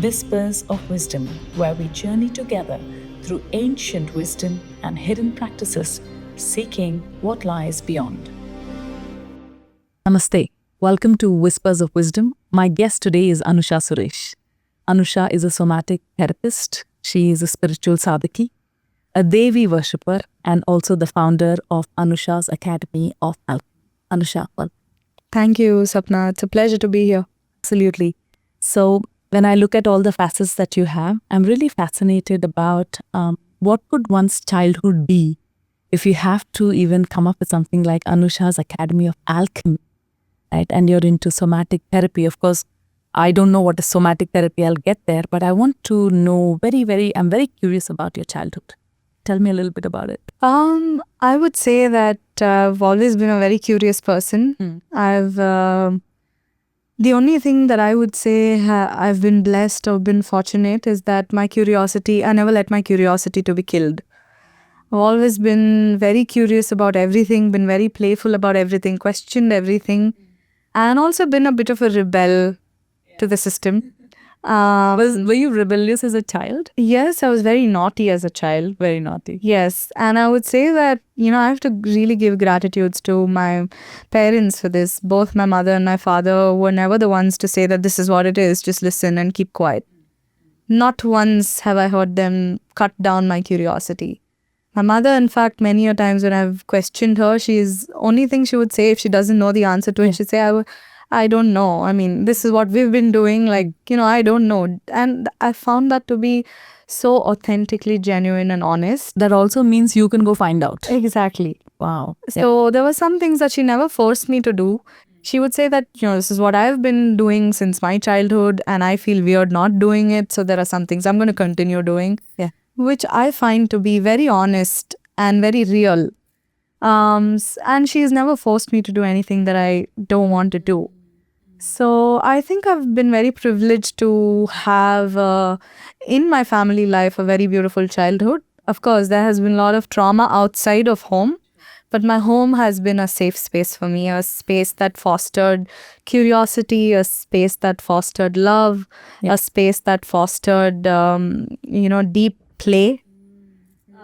Whispers of Wisdom, where we journey together through ancient wisdom and hidden practices, seeking what lies beyond. Namaste. Welcome to Whispers of Wisdom. My guest today is Anusha Suresh. Anusha is a somatic therapist. She is a spiritual sadhaki, a Devi worshipper, and also the founder of Anusha's Academy of Alchemy. Anusha, welcome. Thank you, Sapna. It's a pleasure to be here. Absolutely. So, when I look at all the facets that you have, I'm really fascinated about what could one's childhood be if you have to even come up with something like Anusha's Academy of Alchemy, right? And you're into somatic therapy. Of course, I don't know what is somatic therapy. I'll get there, but I want to know I'm very curious about your childhood. Tell me a little bit about it. I would say that I've always been a very curious person. The only thing that I would say I've been blessed or been fortunate is that I never let my curiosity to be killed. I've always been very curious about everything, been very playful about everything, questioned everything, and also been a bit of a rebel to the system. Were you rebellious as a child? Yes, I was very naughty as a child. Very naughty. Yes, and I would say that, I have to really give gratitudes to my parents for this. Both my mother and my father were never the ones to say that this is what it is, just listen and keep quiet. Not once have I heard them cut down my curiosity. My mother, in fact, many a times when I've questioned her, only thing she would say if she doesn't know the answer to it, she'd say, I don't know. I mean, this is what we've been doing. I don't know. And I found that to be so authentically genuine and honest. That also means you can go find out. Exactly. Wow. So there were some things that she never forced me to do. She would say that, this is what I've been doing since my childhood and I feel weird not doing it. So there are some things I'm going to continue doing. Yeah. Which I find to be very honest and very real. And she's never forced me to do anything that I don't want to do. So I think I've been very privileged to have in my family life a very beautiful childhood. Of course, there has been a lot of trauma outside of home, but my home has been a safe space for me, a space that fostered curiosity, a space that fostered love, a space that fostered, deep play.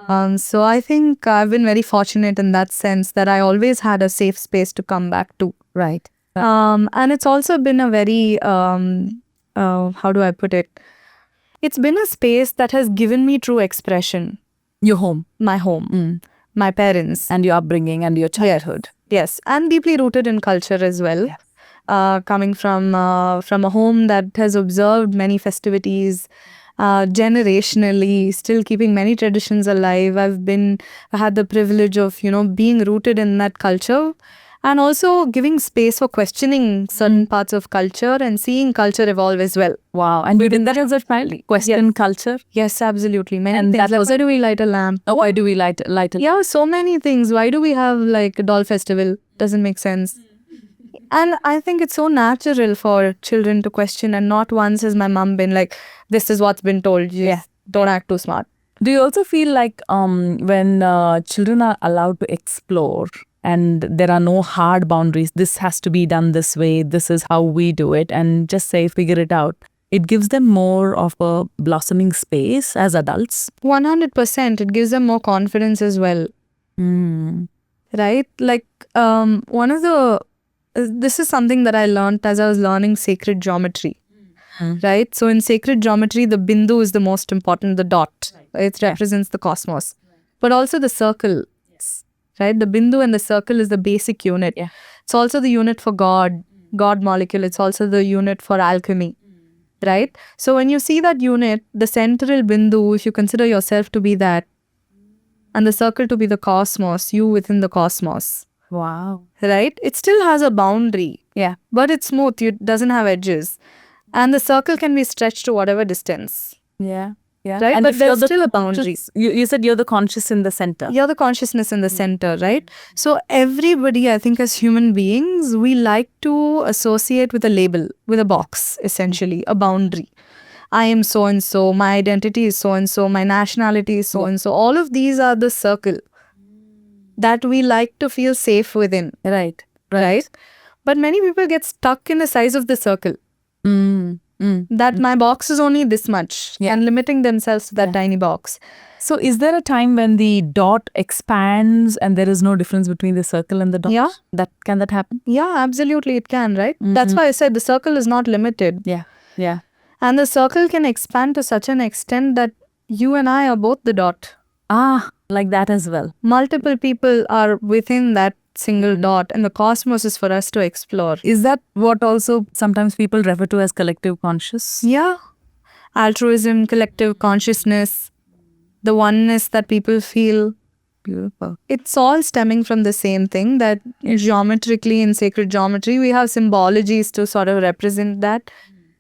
So I think I've been very fortunate in that sense that I always had a safe space to come back to. Right. And it's also been a very, how do I put it? It's been a space that has given me true expression. Your home. My home. My parents. And your upbringing and your childhood. Yes. And deeply rooted in culture as well. Yes. Coming from a home that has observed many festivities, generationally, still keeping many traditions alive. I had the privilege of, being rooted in that culture. And also giving space for questioning certain parts of culture and seeing culture evolve as well. Wow. And you did that as a child? Question culture? Yes, absolutely. And that was why do we light a lamp? Why do we light a lamp? Yeah, so many things. Why do we have a doll festival? Doesn't make sense. And I think it's so natural for children to question, and not once has my mom been like, this is what's been told you. Don't act too smart. Do you also feel like when children are allowed to explore, and there are no hard boundaries, this has to be done this way, this is how we do it, and just figure it out, it gives them more of a blossoming space as adults? 100%. It gives them more confidence as well. Right? This is something that I learned as I was learning sacred geometry. Right? So in sacred geometry, the bindu is the most important, the dot. It represents the cosmos. But also the circle. Right? The bindu and the circle is the basic unit. Yeah. It's also the unit for God molecule. It's also the unit for alchemy. Right? So when you see that unit, the central bindu, if you consider yourself to be that, and the circle to be the cosmos, you within the cosmos. Wow. Right? It still has a boundary. Yeah. But it's smooth. It doesn't have edges. And the circle can be stretched to whatever distance. Yeah. Yeah. Right? But there's still a boundary. You said you're the conscious in the center. You're the consciousness in the center, right? So everybody, I think as human beings, we like to associate with a label, with a box, essentially, a boundary. I am so-and-so, my identity is so-and-so, my nationality is so-and-so. All of these are the circle that we like to feel safe within. Right. But many people get stuck in the size of the circle. that my box is only this much and limiting themselves to that tiny box. So is there a time when the dot expands and there is no difference between the circle and the dot? Yeah. Can that happen? Yeah, absolutely it can, right? That's why I said the circle is not limited. Yeah. And the circle can expand to such an extent that you and I are both the dot. Like that as well. Multiple people are within that single dot, and the cosmos is for us to explore. Is that what also sometimes people refer to as collective conscious? Yeah. Altruism, collective consciousness, the oneness that people feel. Beautiful. It's all stemming from the same thing, that geometrically in sacred geometry, we have symbologies to sort of represent that.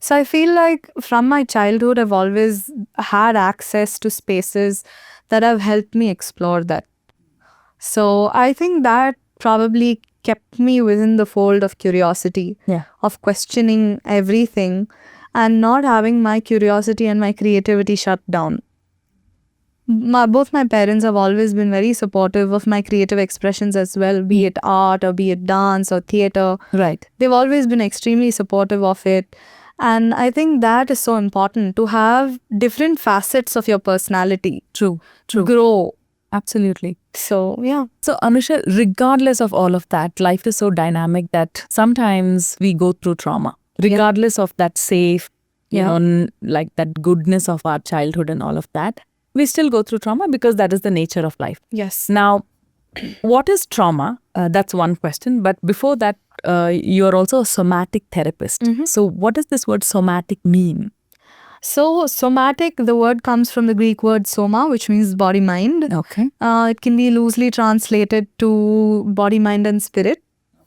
So I feel like from my childhood, I've always had access to spaces that have helped me explore that. So I think that probably kept me within the fold of curiosity, of questioning everything and not having my curiosity and my creativity shut down. Both my parents have always been very supportive of my creative expressions as well, be it art or be it dance or theater. Right. They've always been extremely supportive of it. And I think that is so important, to have different facets of your personality. True. Grow. Absolutely. So, yeah. So, Anusha, regardless of all of that, life is so dynamic that sometimes we go through trauma, regardless of that safe, like that goodness of our childhood and all of that. We still go through trauma because that is the nature of life. Yes. Now, what is trauma? That's one question. But before that, you're also a somatic therapist. So what does this word somatic mean? So somatic, the word comes from the Greek word soma, which means body mind. Okay. It can be loosely translated to body, mind and spirit,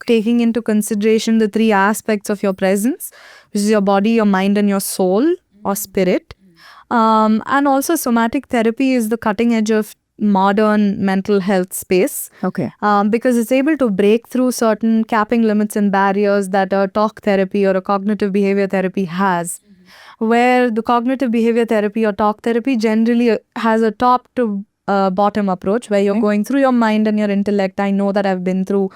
taking into consideration the three aspects of your presence, which is your body, your mind and your soul or spirit. And also somatic therapy is the cutting edge of modern mental health space. Okay. Because it's able to break through certain capping limits and barriers that a talk therapy or a cognitive behavior therapy has. Where the cognitive behavior therapy or talk therapy generally has a top to bottom approach, where you're going through your mind and your intellect. I know that I've been through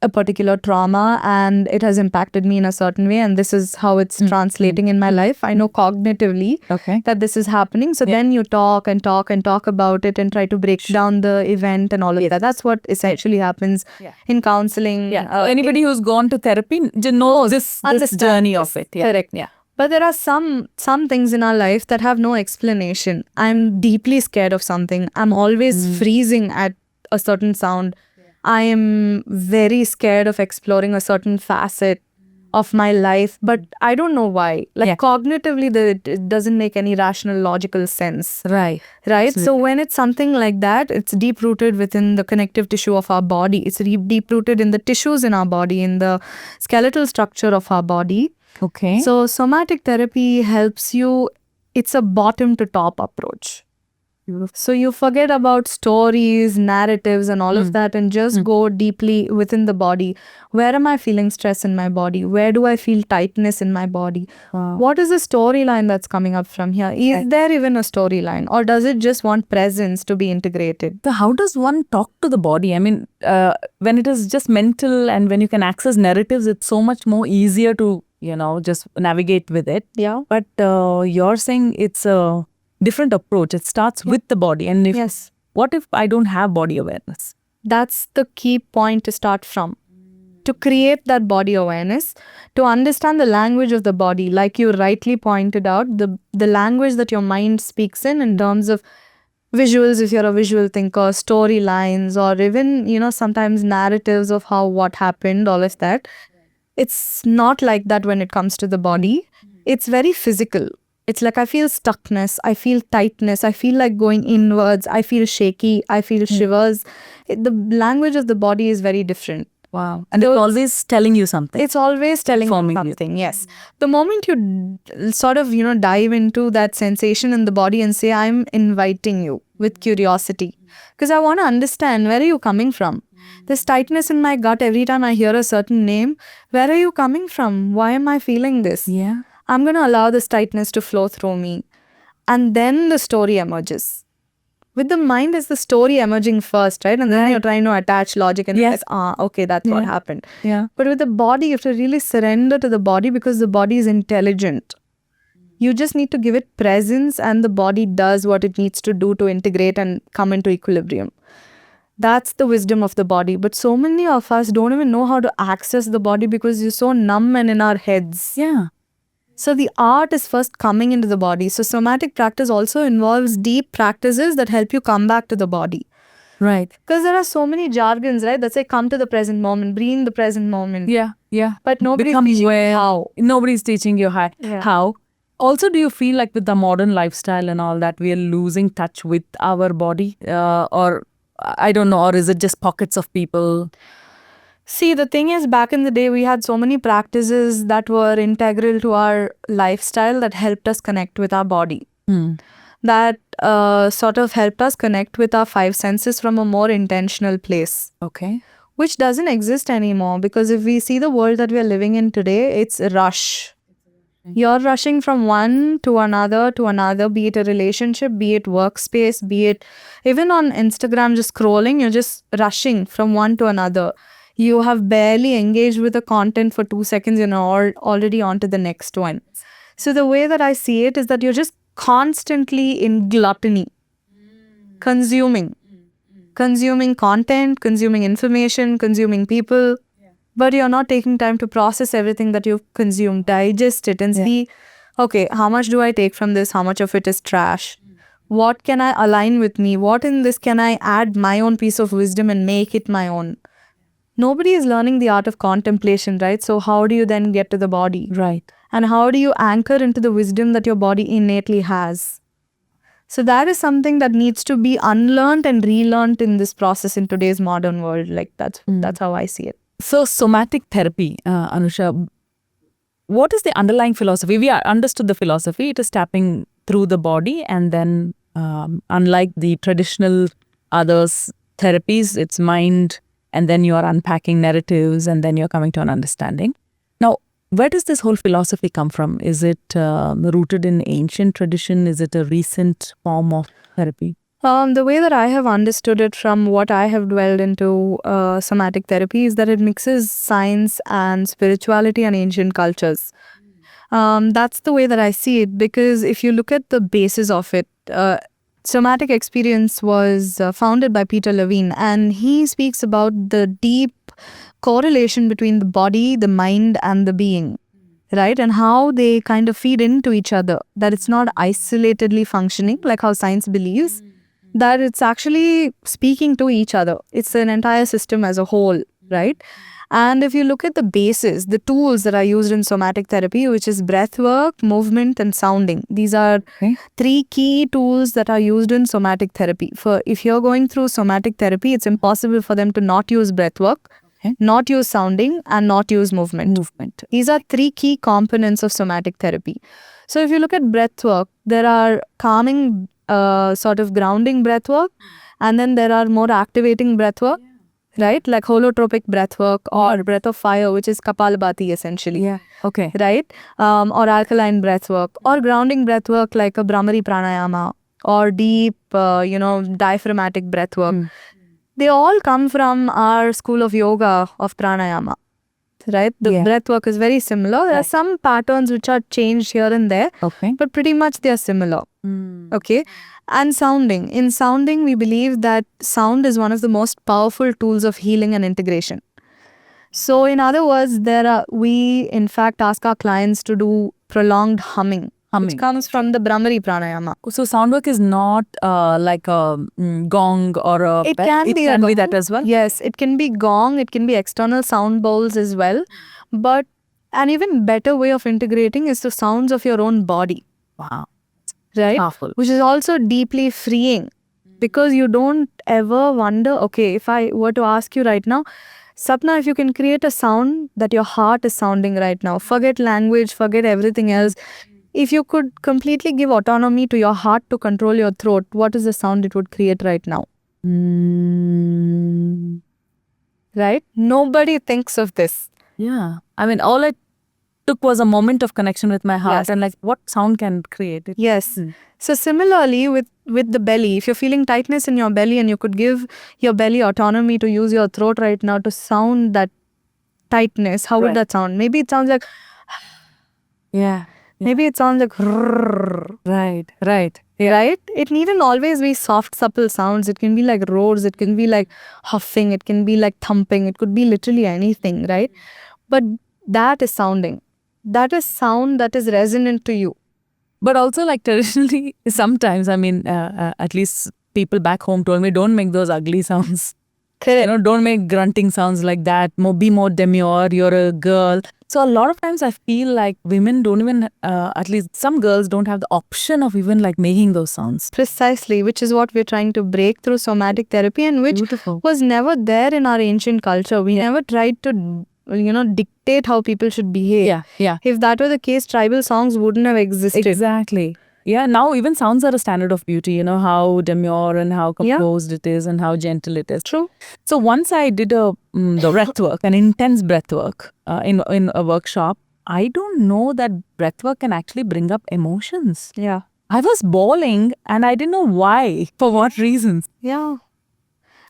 a particular trauma and it has impacted me in a certain way, and this is how it's translating in my life. I know cognitively that this is happening. So then you talk and talk and talk about it and try to break down the event and all of that. That's what essentially happens in counseling. Anybody who's gone to therapy knows this journey of it. Correct. Yeah. But there are some things in our life that have no explanation. I'm deeply scared of something. I'm always freezing at a certain sound. I am very scared of exploring a certain facet of my life, but I don't know why. Cognitively, it doesn't make any rational, logical sense. Right. Absolutely. So when it's something like that, it's deep-rooted within the connective tissue of our body. It's deep-rooted in the tissues in our body, in the skeletal structure of our body. Okay. So somatic therapy helps you. It's a bottom-to-top approach. Beautiful. So you forget about stories, narratives and all of that and just go deeply within the body. Where am I feeling stress in my body? Where do I feel tightness in my body? Wow. What is the storyline that's coming up from here? Is there even a storyline, or does it just want presence to be integrated? So how does one talk to the body? I mean, when it is just mental and when you can access narratives, it's so much more easier to, just navigate with it. Yeah. But you're saying it's a different approach. It starts with the body. And what if I don't have body awareness? That's the key point to start from. To create that body awareness, to understand the language of the body, like you rightly pointed out, the language that your mind speaks in terms of visuals, if you're a visual thinker, storylines, or even, sometimes narratives of what happened, all of that. It's not like that when it comes to the body. It's very physical. It's like I feel stuckness, I feel tightness, I feel like going inwards, I feel shaky, I feel shivers. The language of the body is very different. Wow. And it's always telling you something. It's always telling you something, yes. The moment you sort of, dive into that sensation in the body and say, I'm inviting you with curiosity. Because I want to understand, where are you coming from? This tightness in my gut every time I hear a certain name, where are you coming from? Why am I feeling this? Yeah. I'm going to allow this tightness to flow through me. And then the story emerges. With the mind, is the story emerging first, right? And then you're trying to attach logic and okay, that's what happened. Yeah. But with the body, you have to really surrender to the body, because the body is intelligent. You just need to give it presence, and the body does what it needs to do to integrate and come into equilibrium. That's the wisdom of the body. But so many of us don't even know how to access the body because you're so numb and in our heads. Yeah. So the art is first coming into the body. So somatic practice also involves deep practices that help you come back to the body. Right. Because there are so many jargons, right? That say come to the present moment, be in the present moment. Yeah. Yeah. But nobody's Become teaching you aware. how. Nobody's teaching you Yeah. how. Also, do you feel like with the modern lifestyle and all that, we are losing touch with our body? Or I don't know, or is it just pockets of people? See, the thing is, back in the day, we had so many practices that were integral to our lifestyle that helped us connect with our body. That sort of helped us connect with our five senses from a more intentional place. Okay. Which doesn't exist anymore, because if we see the world that we are living in today, it's a rush. You're rushing from one to another, be it a relationship, be it workspace, be it even on Instagram, just scrolling, you're just rushing from one to another. You have barely engaged with the content for 2 seconds, already on to the next one. So the way that I see it is that you're just constantly in gluttony, consuming content, consuming information, consuming people, but you're not taking time to process everything that you've consumed, digest it, and see, okay, how much do I take from this? How much of it is trash? What can I align with me? What in this can I add my own piece of wisdom and make it my own? Nobody is learning the art of contemplation, right? So how do you then get to the body? Right. And how do you anchor into the wisdom that your body innately has? So that is something that needs to be unlearned and relearned in this process in today's modern world. Like that's how I see it. So, somatic therapy, Anusha, what is the underlying philosophy? We understood the philosophy. It is tapping through the body, and then, unlike the traditional others therapies, it's mind, and then you are unpacking narratives, and then you're coming to an understanding. Now, where does this whole philosophy come from? Is it rooted in ancient tradition? Is it a recent form of therapy? The way that I have understood it from what I have dwelled into somatic therapy is that it mixes science and spirituality and ancient cultures. That's the way that I see it, because if you look at the basis of it, somatic experience was founded by Peter Levine, and he speaks about the deep correlation between the body, the mind, and the being, right? And how they kind of feed into each other, that it's not isolatedly functioning like how science believes, that it's actually speaking to each other. It's an entire system as a whole, right? And if you look at the basis, the tools that are used in somatic therapy, which is breath work, movement, and sounding. These are three key tools that are used in somatic therapy. If you're going through somatic therapy, it's impossible for them to not use breath work, not use sounding, and not use movement. These are three key components of somatic therapy. So if you look at breath work, there are calming, sort of grounding breath work, and then there are more activating breath work, right? Like holotropic breath work or breath of fire, which is Kapalabhati essentially. Okay. Right? Or alkaline breath work, or grounding breath work like a Brahmari pranayama, or deep, diaphragmatic breath work. They all come from our school of yoga of pranayama, right? The breath work is very similar. There are some patterns which are changed here and there, but pretty much they are similar. Okay. And sounding. In sounding, we believe that sound is one of the most powerful tools of healing and integration. So in other words, we in fact ask our clients to do prolonged humming. Which comes from the Brahmari pranayama. So sound work is not like a gong or a... It can be that as well? Yes, it can be gong, it can be external sound bowls as well. But an even better way of integrating is the sounds of your own body. Wow. Right? Powerful. Which is also deeply freeing, because you don't ever wonder, okay, if I were to ask you right now, Sapna, if you can create a sound that your heart is sounding right now, forget language, forget everything else. If you could completely give autonomy to your heart to control your throat, what is the sound it would create right now? Right? Nobody thinks of this. Yeah. I mean, all I took was a moment of connection with my heart, and like, what sound can create it? Yes. So similarly with the belly, if you're feeling tightness in your belly and you could give your belly autonomy to use your throat right now to sound that tightness, how would that sound? Maybe it sounds like... Maybe it sounds like Right. Right. right? It needn't always be soft, supple sounds. It can be like roars, it can be like huffing, it can be like thumping, it could be literally anything, right? But that is sounding. That is sound that is resonant to you. But also, like traditionally, sometimes, I mean, at least people back home told me, don't make those ugly sounds. Correct. Don't make grunting sounds like that. Be more demure. You're a girl. So a lot of times I feel like women don't even, at least some girls don't have the option of even like making those sounds. Precisely, which is what we're trying to break through somatic therapy, and which Beautiful. was never there in our ancient culture. We never tried to, dictate how people should behave. Yeah, yeah. If that were the case, tribal songs wouldn't have existed. Exactly. Yeah, now even sounds are a standard of beauty, how demure and how Yeah. composed it is and how gentle it is. True. So once I did the breath work, an intense breath work in a workshop. I don't know that breath work can actually bring up emotions. Yeah. I was bawling and I didn't know why, for what reasons. Yeah.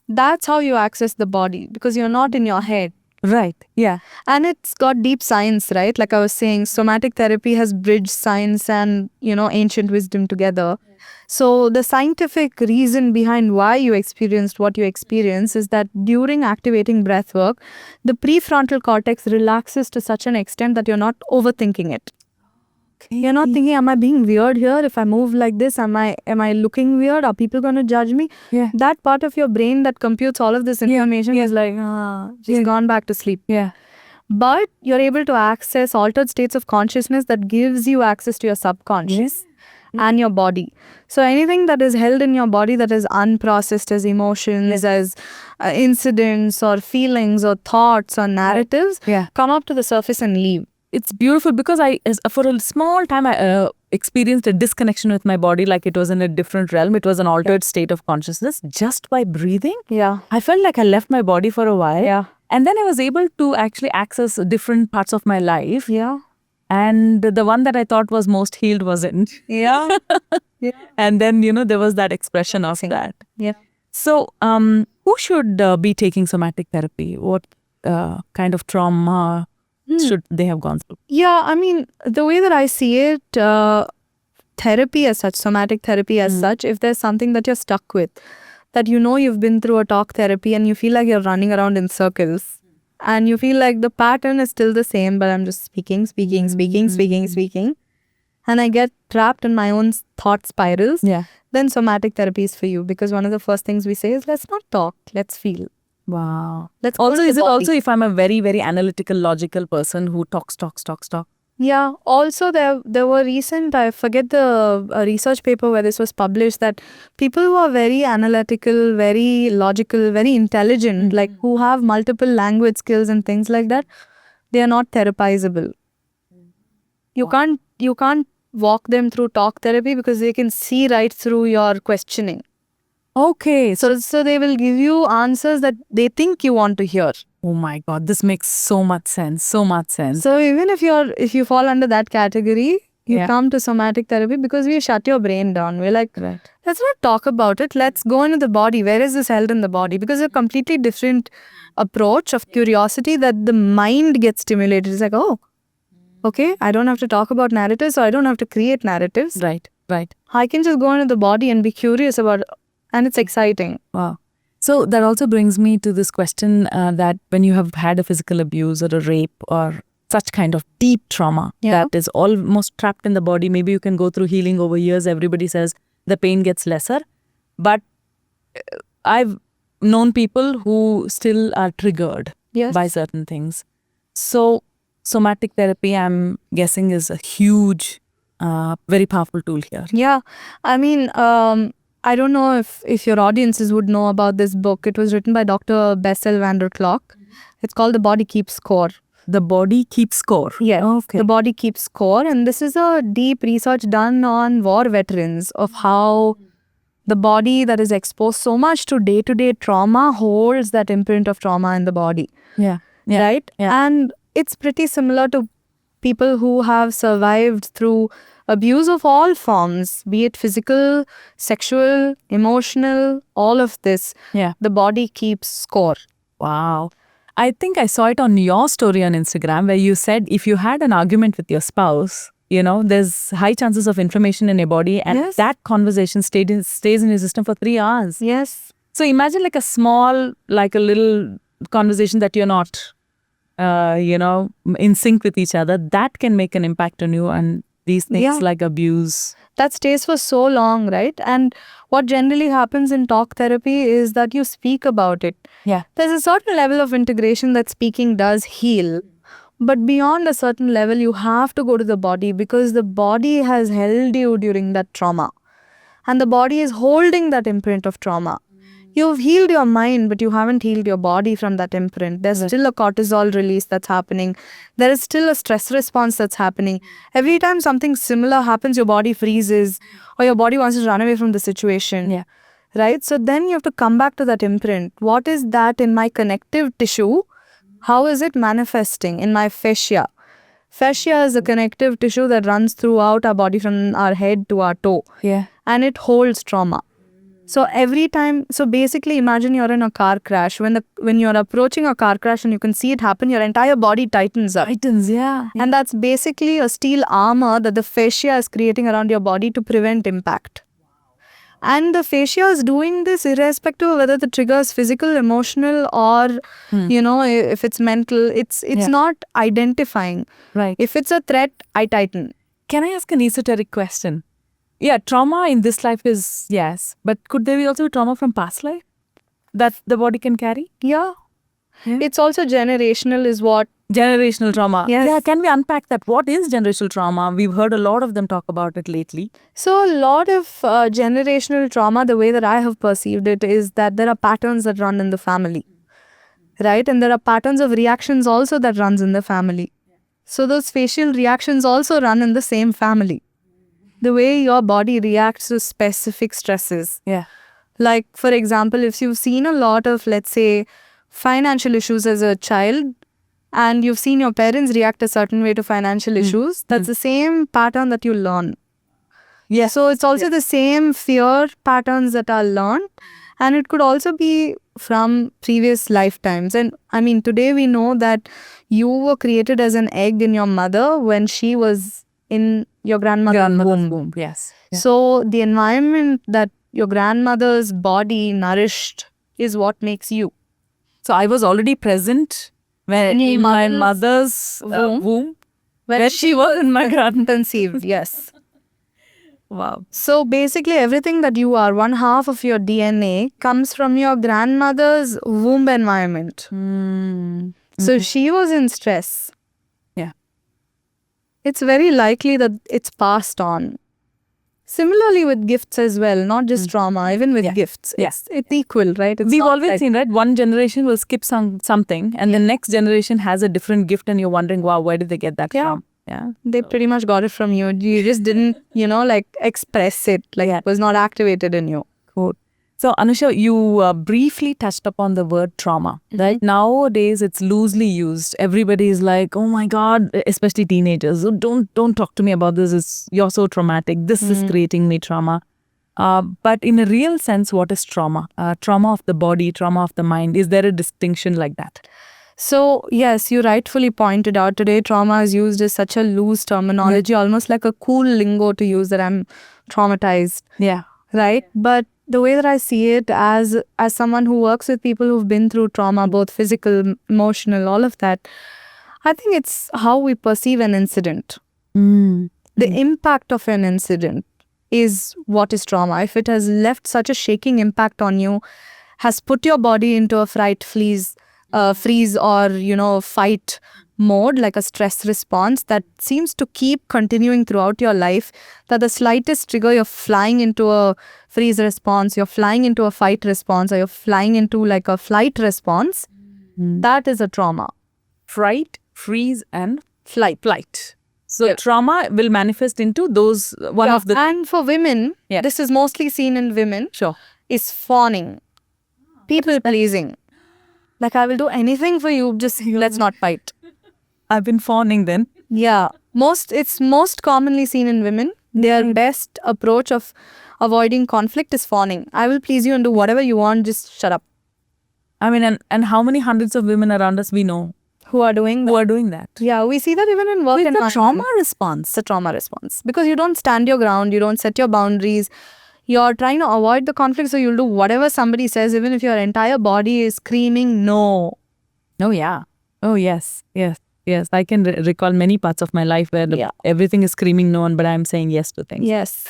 That's how you access the body, because you're not in your head. Right, yeah. And it's got deep science, right? Like I was saying, somatic therapy has bridged science and, ancient wisdom together. So the scientific reason behind why you experienced what you experienced is that during activating breath work, the prefrontal cortex relaxes to such an extent that you're not overthinking it. You're not thinking, am I being weird here? If I move like this, am I looking weird? Are people going to judge me? Yeah. That part of your brain that computes all of this information is like, she's gone back to sleep. Yeah. But you're able to access altered states of consciousness that gives you access to your subconscious and your body. So anything that is held in your body that is unprocessed as emotions, as incidents or feelings or thoughts or narratives, come up to the surface and leave. It's beautiful because for a small time, I experienced a disconnection with my body, like it was in a different realm. It was an altered state of consciousness just by breathing. Yeah. I felt like I left my body for a while. Yeah. And then I was able to actually access different parts of my life. Yeah. And the one that I thought was most healed wasn't. Yeah. Yeah. And then, there was that expression of that. Yeah. So, who should be taking somatic therapy? What kind of trauma should they have gone through? Yeah, I mean, the way that I see it, therapy as such, somatic therapy as such, if there's something that you're stuck with, that you've been through a talk therapy and you feel like you're running around in circles and you feel like the pattern is still the same, but I'm just speaking. And I get trapped in my own thought spirals. Yeah. Then somatic therapy is for you, because one of the first things we say is, let's not talk, let's feel. Wow. Let's Also, go to is the it body. also if I'm a very, very analytical, logical person who talks? Yeah. Also, there were recent, I forget the research paper where this was published, that people who are very analytical, very logical, very intelligent, like who have multiple language skills and things like that, they are not therapizable. You can't walk them through talk therapy because they can see right through your questioning. Okay. So they will give you answers that they think you want to hear. Oh my God, this makes so much sense. So much sense. So even if you fall under that category, you come to somatic therapy because we shut your brain down. We're like, Right. let's not talk about it. Let's go into the body. Where is this held in the body? Because a completely different approach of curiosity that the mind gets stimulated. It's like, oh, okay, I don't have to talk about narratives, so I don't have to create narratives. Right. I can just go into the body and be curious about it. And it's exciting. Wow. So that also brings me to this question that when you have had a physical abuse or a rape or such kind of deep trauma that is almost trapped in the body, maybe you can go through healing over years. Everybody says the pain gets lesser. But I've known people who still are triggered by certain things. So somatic therapy, I'm guessing, is a huge, very powerful tool here. Yeah. I mean, I don't know if your audiences would know about this book. It was written by Dr. Bessel van der Kolk. It's called The Body Keeps Score. The Body Keeps Score. Yeah. Okay. The Body Keeps Score. And this is a deep research done on war veterans of how the body that is exposed so much to day-to-day trauma holds that imprint of trauma in the body. Yeah. Right? Yeah. And it's pretty similar to people who have survived through abuse of all forms, be it physical, sexual, emotional, all of this. Yeah. The body keeps score. Wow. I think I saw it on your story on Instagram where you said if you had an argument with your spouse, there's high chances of inflammation in your body, and Yes. that conversation stays in your system for 3 hours. Yes. So imagine like a little conversation that you're not, in sync with each other. That can make an impact on you, and these things Yeah. like abuse. That stays for so long, right? And what generally happens in talk therapy is that you speak about it. Yeah. There's a certain level of integration that speaking does heal. But beyond a certain level, you have to go to the body, because the body has held you during that trauma. And the body is holding that imprint of trauma. You've healed your mind, but you haven't healed your body from that imprint. There's still a cortisol release that's happening. There is still a stress response that's happening. Every time something similar happens, your body freezes or your body wants to run away from the situation. Yeah. Right? So then you have to come back to that imprint. What is that in my connective tissue? How is it manifesting in my fascia? Fascia is a connective tissue that runs throughout our body from our head to our toe. Yeah. And it holds trauma. So every time, so basically imagine you're in a car crash. When you're approaching a car crash and you can see it happen, your entire body tightens up. Tightens, yeah. And that's basically a steel armor that the fascia is creating around your body to prevent impact. And the fascia is doing this irrespective of whether the trigger is physical, emotional, or, if it's mental. It's not identifying. Right. If it's a threat, I tighten. Can I ask an esoteric question? Yeah, trauma in this life is yes, but could there be also trauma from past life that the body can carry? Yeah. Yeah. It's also generational is what. Generational trauma. Yes. Yeah, can we unpack that? What is generational trauma? We've heard a lot of them talk about it lately. So a lot of generational trauma, the way that I have perceived it, is that there are patterns that run in the family, right? And there are patterns of reactions also that runs in the family. So those facial reactions also run in the same family. The way your body reacts to specific stresses. Yeah. Like, for example, if you've seen a lot of, let's say, financial issues as a child, and you've seen your parents react a certain way to financial issues, that's the same pattern that you learn. Yeah. So it's also the same fear patterns that are learned, and it could also be from previous lifetimes. And I mean, today we know that you were created as an egg in your mother when she was in your grandmother's womb. Yes. So the environment that your grandmother's body nourished is what makes you. So I was already present when in my mother's womb when she was in my conceived. Yes. Wow. So basically everything that you are, one half of your DNA comes from your grandmother's womb environment. So she was in stress. Yeah. It's very likely that it's passed on. Similarly with gifts as well, not just trauma, even with gifts. Yes. It's equal, right? It's We've not always like- seen, right? One generation will skip something and the next generation has a different gift and you're wondering, wow, where did they get that from? Yeah. They pretty much got it from you. You just didn't, express it. It was not activated in you. Cool. So, Anusha, you briefly touched upon the word trauma, right? Nowadays, it's loosely used. Everybody is like, oh my God, especially teenagers. "Oh, don't talk to me about this. You're so traumatic. This is creating me trauma. But in a real sense, what is trauma? Trauma of the body, trauma of the mind. Is there a distinction like that? So, yes, you rightfully pointed out today, trauma is used as such a loose terminology, almost like a cool lingo to use that I'm traumatized, Yeah. right? But the way that I see it as someone who works with people who've been through trauma, both physical, emotional, all of that, I think it's how we perceive an incident. The impact of an incident is what is trauma. If it has left such a shaking impact on you, has put your body into a freeze or, fight mode, like a stress response that seems to keep continuing throughout your life, that the slightest trigger, you're flying into a freeze response, you're flying into a fight response, or you're flying into like a flight response, that is a trauma. Fright, freeze, and flight. So trauma will manifest into those of the. And for women, this is mostly seen in women, Sure. is fawning, people pleasing. Like, I will do anything for you, just let's not fight. I've been fawning then. Yeah. It's most commonly seen in women. Their best approach of avoiding conflict is fawning. I will please you and do whatever you want, just shut up. I mean, and how many hundreds of women around us we know who are doing that. Who are doing that? Yeah, we see that even in work It's the environment. trauma response. It's a trauma response because you don't stand your ground, you don't set your boundaries. You're trying to avoid the conflict, so you'll do whatever somebody says, even if your entire body is screaming no. Oh, yeah. Oh, yes. Yes. Yes. I can recall many parts of my life where everything is screaming no, but I'm saying yes to things. Yes.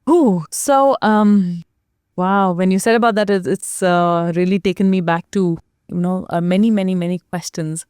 Oh, so, wow. When you said about that, it's really taken me back to, many, many, many questions.